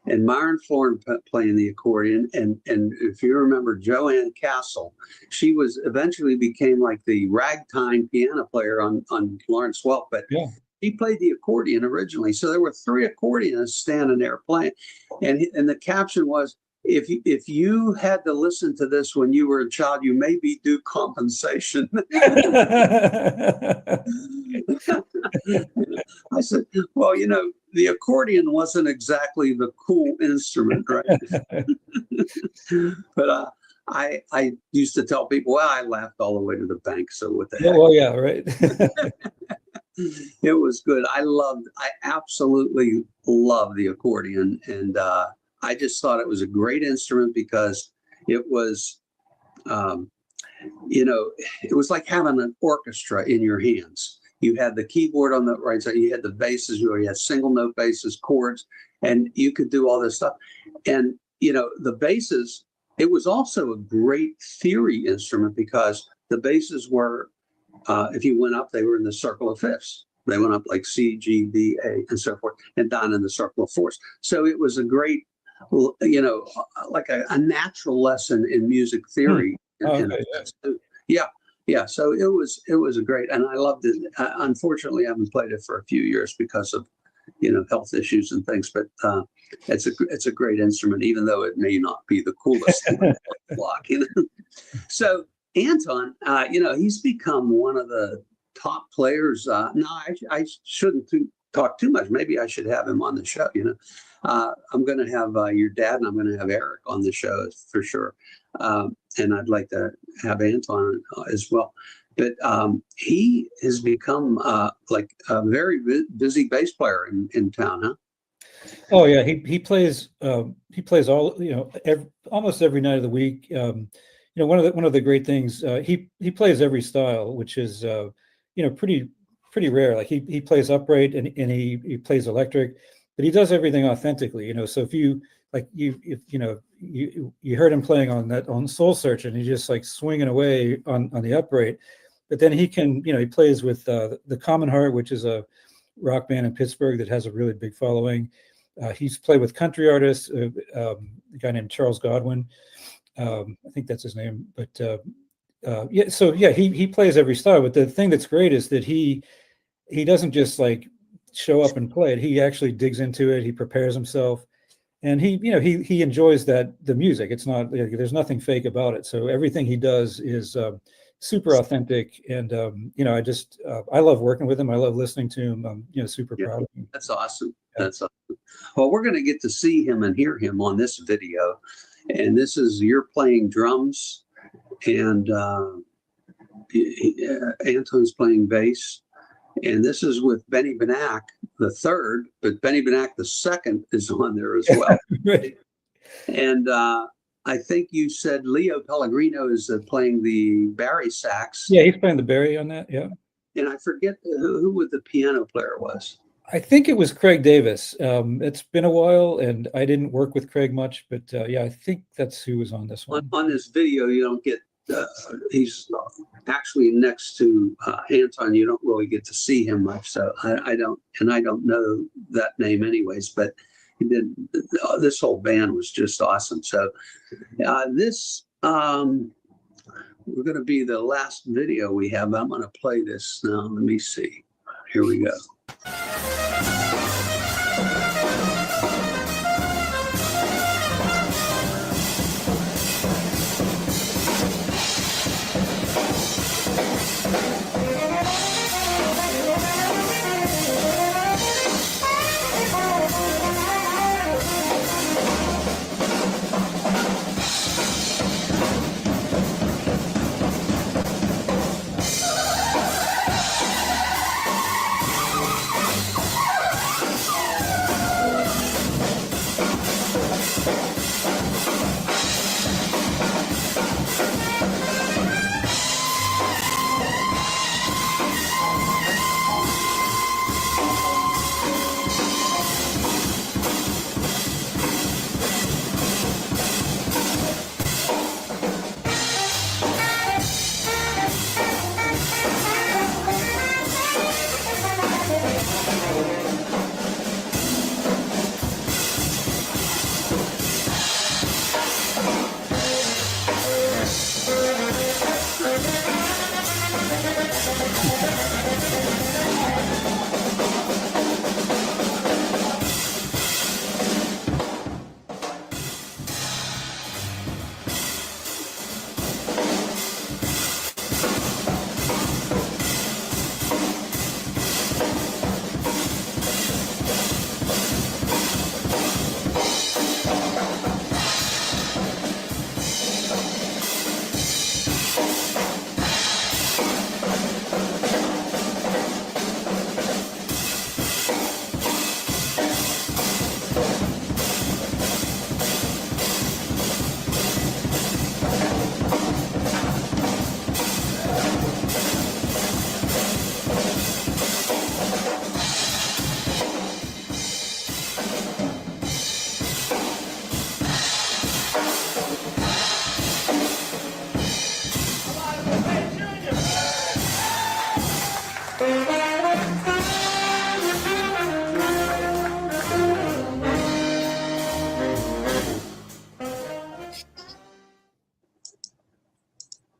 and Myron Florin playing the accordion. And if you remember Joanne Castle, she was eventually became like the ragtime piano player on Lawrence Welk, but Yeah. he played the accordion originally. So there were 3 accordionists standing there playing. And the caption was, if you had to listen to this when you were a child, you may be due compensation. I said, well, the accordion wasn't exactly the cool instrument, right? But I used to tell people, well, I laughed all the way to the bank. So what the heck? Well, yeah, right. It was good. I absolutely love the accordion. And I just thought it was a great instrument because it was, it was like having an orchestra in your hands. You had the keyboard on the right side, you had the basses, you had single note basses, chords, and you could do all this stuff. And, the basses, it was also a great theory instrument because the basses were, if you went up, they were in the circle of fifths. They went up like C, G, D, A, and so forth, and down in the circle of fourths. So it was a great, like a natural lesson in music theory. Yeah. So it was a great, and I loved it. Unfortunately, I haven't played it for a few years because of, health issues and things. But it's a great instrument, even though it may not be the coolest block. So Anton, he's become one of the top players. No, I shouldn't talk too much. Maybe I should have him on the show. I'm going to have your dad, and I'm going to have Eric on the show for sure. And I'd like to have Anton as well. But he has become like a very busy bass player in town, huh? Oh yeah, he plays all almost every night of the week. One of the great things, he plays every style, which is pretty rare. Like he plays upright and he plays electric, but he does everything authentically. So if you heard him playing on Soul Search, and he's just like swinging away on the upright, but then he can he plays with the Common Heart, which is a rock band in Pittsburgh that has a really big following. He's played with country artists, a guy named Charles Godwin. I think that's his name. But he plays every style. But the thing that's great is that he doesn't just like show up and play it. He actually digs into it. He prepares himself, and he enjoys the music. It's not there's nothing fake about it. So everything he does is super authentic. And I love working with him. I love listening to him. I'm super proud of him. That's awesome. That's awesome. Well, we're going to get to see him and hear him on this video. And this is you're playing drums, and Anton's playing bass. And this is with Benny Benack, the third, but Benny Benack, the second, is on there as well. Right. And I think you said Leo Pellegrino is playing the Barry sax. Yeah, he's playing the Barry on that. Yeah. And I forget who the piano player was. I think it was Craig Davis. It's been a while, and I didn't work with Craig much, but I think that's who was on this one. On this video, you don't get, he's actually next to Anton. You don't really get to see him much, so I don't know that name anyways, but he did. This whole band was just awesome. So this, we're going to be the last video we have. I'm going to play this now. Let me see. Here we go.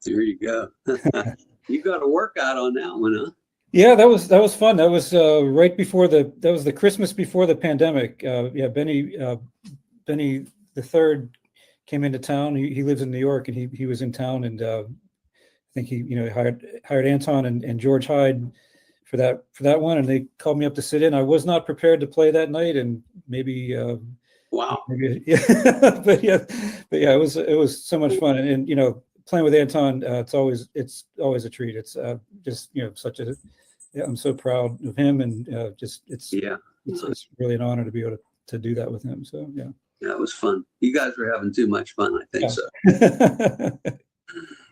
There you go. You got a workout on that one, huh? Yeah, that was fun. That was right before that was the Christmas before the pandemic. Yeah, Benny the third came into town. He lives in New York, and he was in town, and I think he hired Anton and George Hyde for that one, and they called me up to sit in. I was not prepared to play that night, and maybe Wow. maybe yeah, but yeah, it was so much fun, and playing with Anton, it's always a treat. It's just such a I'm so proud of him, and it's really an honor to be able to do that with him. So yeah. That was fun. You guys were having too much fun, I think so. Yeah.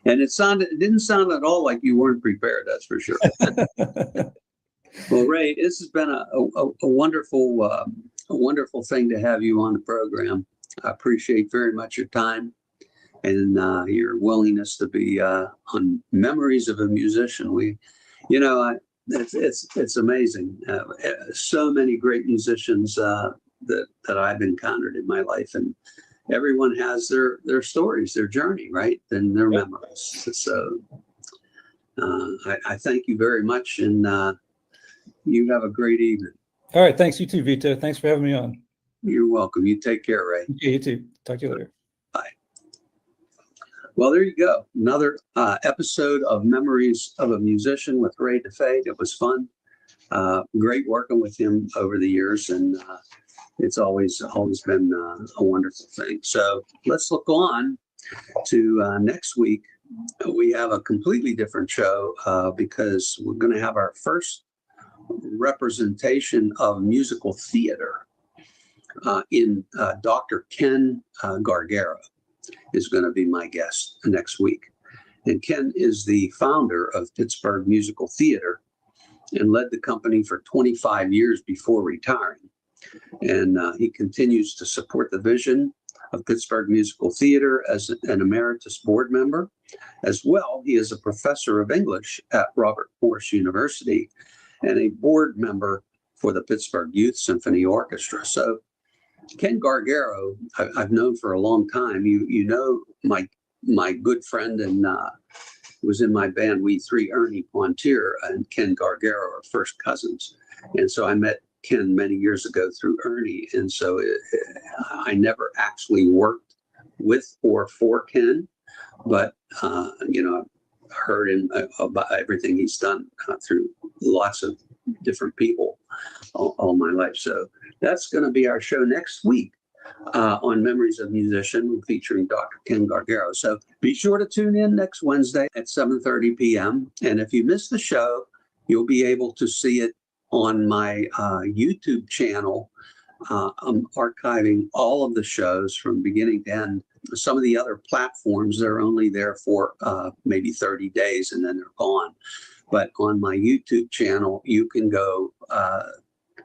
And it didn't sound at all like you weren't prepared, that's for sure. Well, Ray, this has been a wonderful thing to have you on the program. I appreciate very much your time and your willingness to be on Memories of a Musician. It's amazing. So many great musicians that I've encountered in my life, and everyone has their stories, their journey, right, and their memories. So I thank you very much, and you have a great evening. All right, thanks. You too, Vito. Thanks for having me on. You're welcome. You take care, Ray. Yeah, you too. Talk to you later. Bye. Well, there you go. Another episode of Memories of a Musician with Ray Defade. It was fun. Great working with him over the years, and it's always been a wonderful thing. So let's look on to next week. We have a completely different show because we're going to have our first representation of musical theater in Dr. Ken Gargaro is going to be my guest next week. And Ken is the founder of Pittsburgh Musical Theater and led the company for 25 years before retiring. And he continues to support the vision of Pittsburgh Musical Theater as an emeritus board member. As well, he is a professor of English at Robert Morris University and a board member for the Pittsburgh Youth Symphony Orchestra. So Ken Gargaro, I've known for a long time. You know my good friend and was in my band, We Three, Ernie Pointier and Ken Gargaro are first cousins. And so I met Ken many years ago through Ernie. And so I never actually worked with or for Ken, but, I've heard him about everything he's done through lots of different people all my life. So that's going to be our show next week on Memories of Musician featuring Dr. Ken Gargaro. So be sure to tune in next Wednesday at 7:30 p.m. And if you missed the show, you'll be able to see it on my YouTube channel. I'm archiving all of the shows from beginning to end. Some of the other platforms, they're only there for maybe 30 days and then they're gone. But on my YouTube channel, you can go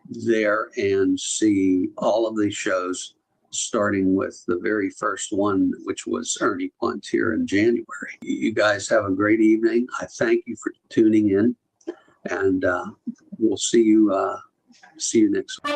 there and see all of these shows, starting with the very first one, which was Ernie Pointier in January. You guys have a great evening. I thank you for tuning in, and we'll see you next week.